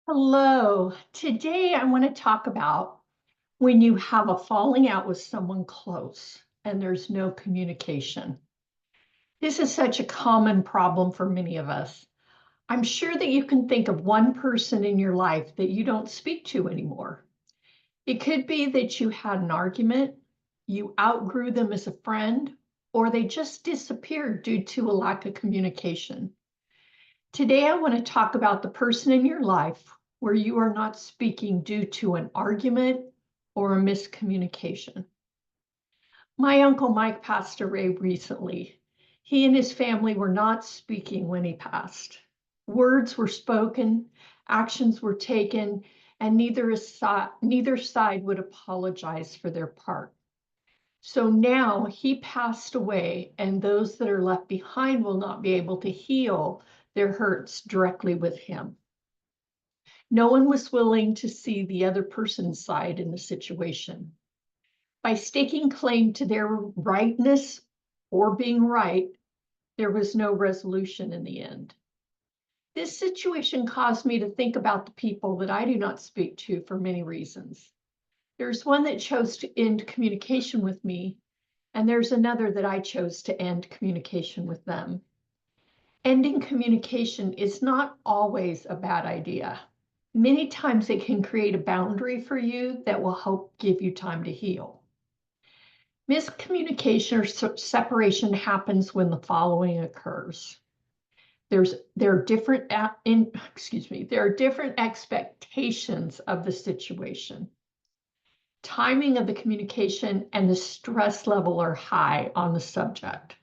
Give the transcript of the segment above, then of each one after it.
Hello. Today I want to talk about when you have a falling out with someone close and there's no communication. This is such a common problem for many of us. I'm sure that you can think of one person in your life that you don't speak to anymore. It could be that you had an argument, you outgrew them as a friend, or they just disappeared due to a lack of communication. Today, I want to talk about the person in your life where you are not speaking due to an argument or a miscommunication. My uncle Mike passed away recently. He and his family were not speaking when he passed. Words were spoken, actions were taken, and neither side would apologize for their part. So now he passed away, and those that are left behind will not be able to heal their hurts directly with him. No one was willing to see the other person's side in the situation. By staking claim to their rightness or being right, there was no resolution in the end. This situation caused me to think about the people that I do not speak to for many reasons. There's one that chose to end communication with me, and there's another that I chose to end communication with them. Ending communication is not always a bad idea. Many times it can create a boundary for you that will help give you time to heal. Miscommunication or separation happens when the following occurs. There are different there are different expectations of the situation. Timing of the communication and the stress level are high on the subject.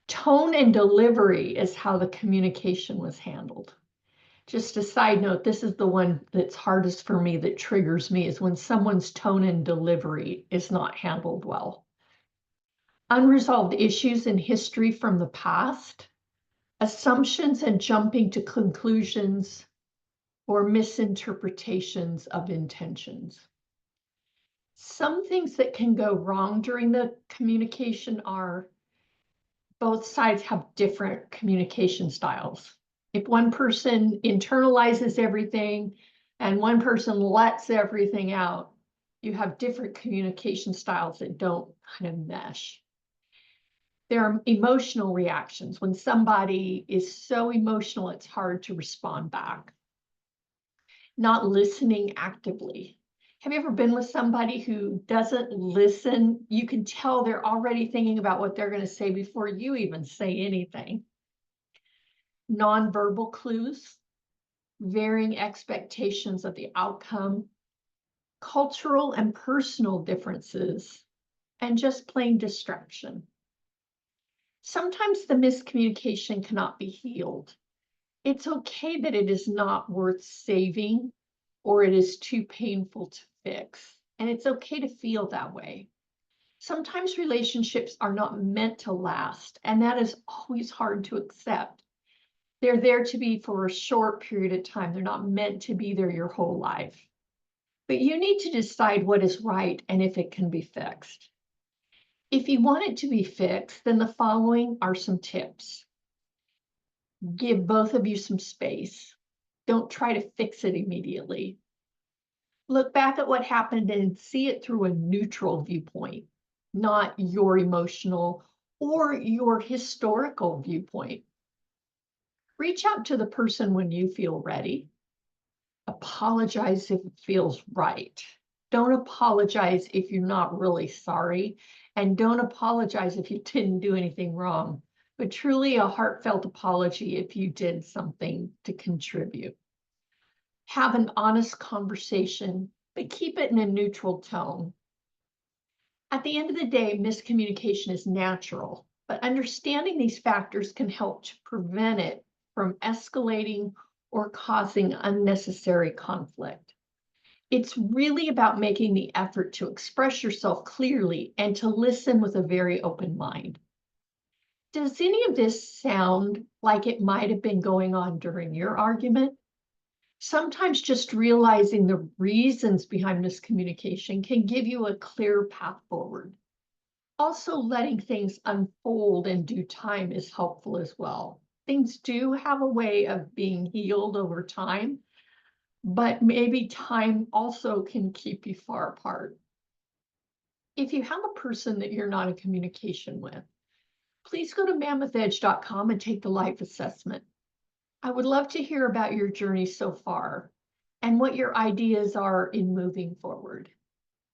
Tone and delivery is how the communication was handled. Just a side note, this is the one that's hardest for me, that triggers me, is when someone's tone and delivery is not handled well. Unresolved issues in history from the past, assumptions and jumping to conclusions, or misinterpretations of intentions. Some things that can go wrong during the communication are both sides have different communication styles. If one person internalizes everything and one person lets everything out, you have different communication styles that don't kind of mesh. There are emotional reactions. When somebody is so emotional, it's hard to respond back. Not listening actively. Have you ever been with somebody who doesn't listen? You can tell they're already thinking about what they're going to say before you even say anything. Nonverbal clues, varying expectations of the outcome, cultural and personal differences, and just plain distraction. Sometimes the miscommunication cannot be healed. It's okay that it is not worth saving or it is too painful to fix. And it's okay to feel that way. Sometimes relationships are not meant to last, and that is always hard to accept. They're there to be for a short period of time. They're not meant to be there your whole life. But you need to decide what is right and if it can be fixed. If you want it to be fixed, then the following are some tips. Give both of you some space. Don't try to fix it immediately. Look back at what happened and see it through a neutral viewpoint, not your emotional or your historical viewpoint. Reach out to the person when you feel ready. Apologize if it feels right. Don't apologize if you're not really sorry. And don't apologize if you didn't do anything wrong, but truly a heartfelt apology if you did something to contribute. Have an honest conversation, but keep it in a neutral tone. At the end of the day, miscommunication is natural, but understanding these factors can help to prevent it from escalating or causing unnecessary conflict. It's really about making the effort to express yourself clearly and to listen with a very open mind. Does any of this sound like it might have been going on during your argument? Sometimes just realizing the reasons behind miscommunication can give you a clear path forward. Also, letting things unfold in due time is helpful as well. Things do have a way of being healed over time, but maybe time also can keep you far apart. If you have a person that you're not in communication with, please go to mammothedge.com and take the life assessment. I would love to hear about your journey so far and what your ideas are in moving forward.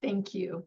Thank you.